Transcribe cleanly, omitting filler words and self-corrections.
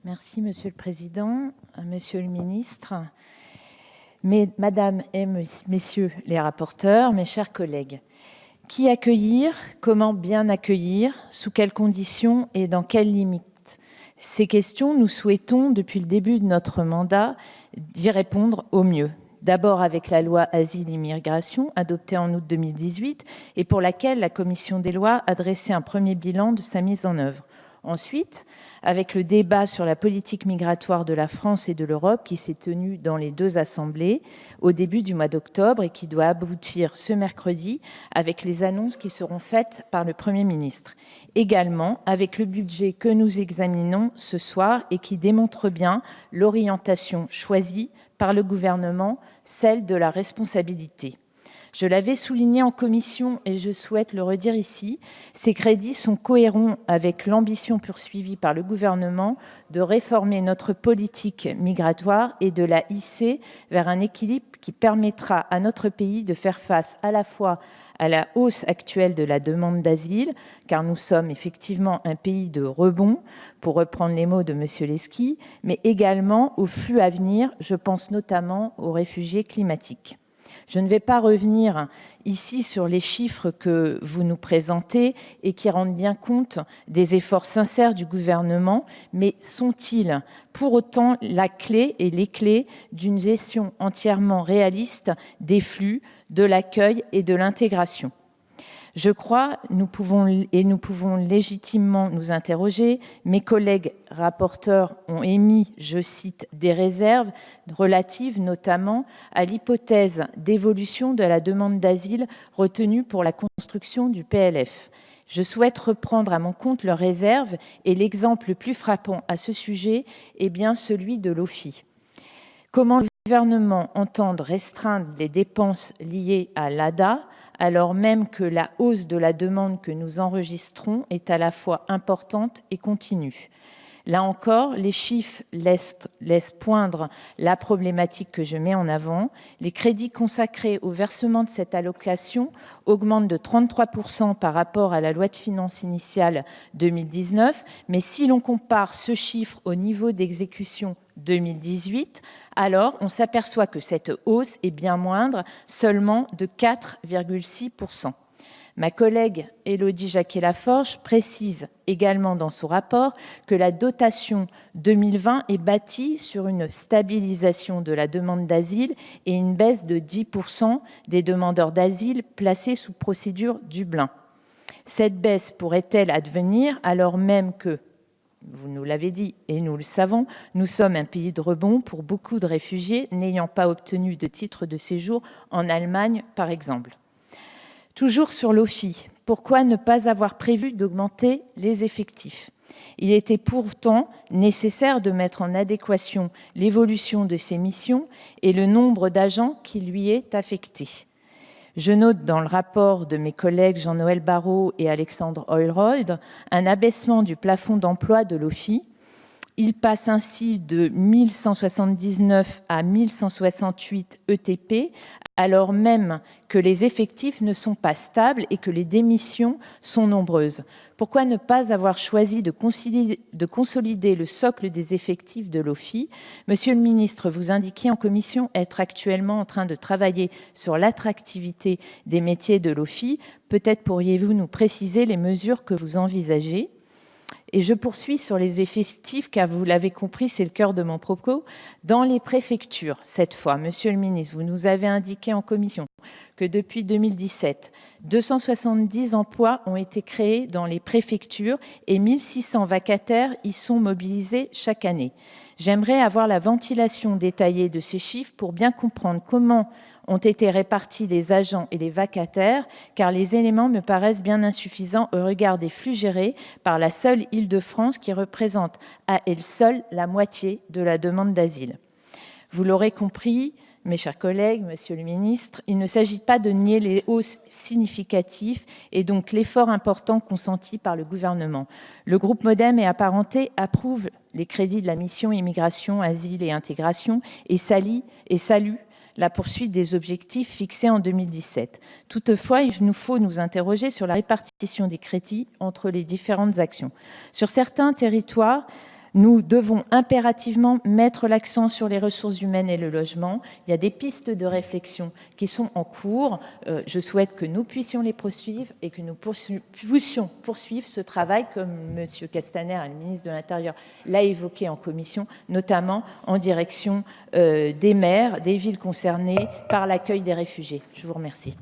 Merci, Monsieur le Président, Monsieur le Ministre, Madame et Messieurs les rapporteurs, mes chers collègues. Qui accueillir? Comment bien accueillir? Sous quelles conditions et dans quelles limites? Ces questions, nous souhaitons, depuis le début de notre mandat, d'y répondre au mieux. D'abord avec la loi Asile et Immigration, adoptée en août 2018, et pour laquelle la Commission des lois a dressé un premier bilan de sa mise en œuvre. Ensuite, avec le débat sur la politique migratoire de la France et de l'Europe qui s'est tenu dans les deux assemblées au début du mois d'octobre et qui doit aboutir ce mercredi avec les annonces qui seront faites par le Premier ministre. Également avec le budget que nous examinons ce soir et qui démontre bien l'orientation choisie par le gouvernement, celle de la responsabilité. Je l'avais souligné en commission et je souhaite le redire ici, ces crédits sont cohérents avec l'ambition poursuivie par le gouvernement de réformer notre politique migratoire et de la hisser vers un équilibre qui permettra à notre pays de faire face à la fois à la hausse actuelle de la demande d'asile, car nous sommes effectivement un pays de rebond, pour reprendre les mots de M. Leski, mais également au flux à venir, je pense notamment aux réfugiés climatiques. Je ne vais pas revenir ici sur les chiffres que vous nous présentez et qui rendent bien compte des efforts sincères du gouvernement, mais sont-ils pour autant la clé et les clés d'une gestion entièrement réaliste des flux, de l'accueil et de l'intégration ? Je crois, nous pouvons légitimement nous interroger. Mes collègues rapporteurs ont émis, je cite, des réserves relatives notamment à l'hypothèse d'évolution de la demande d'asile retenue pour la construction du PLF. Je souhaite reprendre à mon compte leurs réserves et l'exemple le plus frappant à ce sujet est bien celui de l'OFII. Comment le gouvernement entend restreindre les dépenses liées à l'ADA alors même que la hausse de la demande que nous enregistrons est à la fois importante et continue. Là encore, les chiffres laissent poindre la problématique que je mets en avant. Les crédits consacrés au versement de cette allocation augmentent de 33% par rapport à la loi de finances initiale 2019, mais si l'on compare ce chiffre au niveau d'exécution 2018, alors on s'aperçoit que cette hausse est bien moindre, seulement de 4,6%. Ma collègue Élodie Jacquet-Laforge précise également dans son rapport que la dotation 2020 est bâtie sur une stabilisation de la demande d'asile et une baisse de 10% des demandeurs d'asile placés sous procédure Dublin. Cette baisse pourrait-elle advenir alors même que, vous nous l'avez dit et nous le savons, nous sommes un pays de rebond pour beaucoup de réfugiés n'ayant pas obtenu de titre de séjour en Allemagne, par exemple. Toujours sur l'OFII, pourquoi ne pas avoir prévu d'augmenter les effectifs ? Il était pourtant nécessaire de mettre en adéquation l'évolution de ses missions et le nombre d'agents qui lui est affecté. Je note dans le rapport de mes collègues Jean-Noël Barrot et Alexandre Holroyd un abaissement du plafond d'emploi de l'OFII. Il passe ainsi de 1179 à 1168 ETP, alors même que les effectifs ne sont pas stables et que les démissions sont nombreuses. Pourquoi ne pas avoir choisi de consolider le socle des effectifs de l'OFII ? Monsieur le ministre, vous indiquiez en commission être actuellement en train de travailler sur l'attractivité des métiers de l'OFII. Peut-être pourriez-vous nous préciser les mesures que vous envisagez ? Et je poursuis sur les effectifs, car vous l'avez compris, c'est le cœur de mon propos. Dans les préfectures, cette fois, Monsieur le ministre, vous nous avez indiqué en commission que depuis 2017, 270 emplois ont été créés dans les préfectures et 1600 vacataires y sont mobilisés chaque année. J'aimerais avoir la ventilation détaillée de ces chiffres pour bien comprendre comment ont été répartis les agents et les vacataires, car les éléments me paraissent bien insuffisants au regard des flux gérés par la seule Île-de-France qui représente à elle seule la moitié de la demande d'asile. Vous l'aurez compris, mes chers collègues, Monsieur le ministre, il ne s'agit pas de nier les hausses significatives et donc l'effort important consenti par le gouvernement. Le groupe MoDem et Apparentés approuve les crédits de la mission Immigration, Asile et Intégration et salue la poursuite des objectifs fixés en 2017. Toutefois, il nous faut nous interroger sur la répartition des crédits entre les différentes actions. Sur certains territoires, Nous devons impérativement mettre l'accent sur les ressources humaines et le logement. Il y a des pistes de réflexion qui sont en cours. Je souhaite que nous puissions les poursuivre et que nous puissions poursuivre ce travail, comme M. Castaner, le ministre de l'Intérieur, l'a évoqué en commission, notamment en direction des maires, des villes concernées par l'accueil des réfugiés. Je vous remercie.